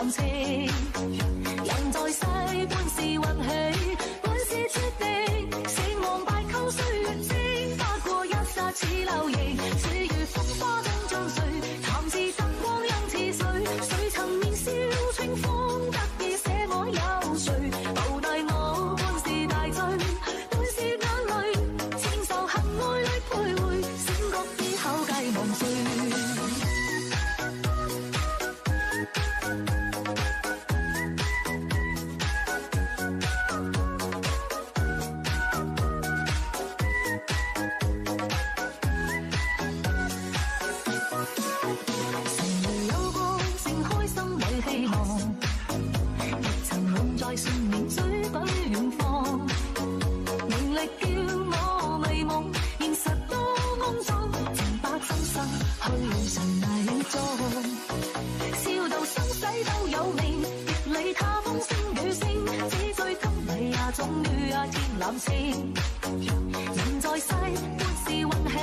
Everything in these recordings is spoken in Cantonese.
談情。人在世本是運氣，本是注定，成王敗寇歲月蒸發過一剎似流螢，似如風花中將睡，談是燈光陰似水，誰曾年少清風得意寫我有誰，無奈我本是大醉，本是眼淚，千愁恨愛裏徘徊，醒覺之後計忘睡。笑到生死都有命，逆理他風聲雨聲，只追給你呀，終於呀天藍星。人在世本是運氣，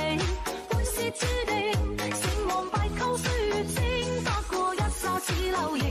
本是注定，成王敗寇歲月蒸發過一剎似流螢，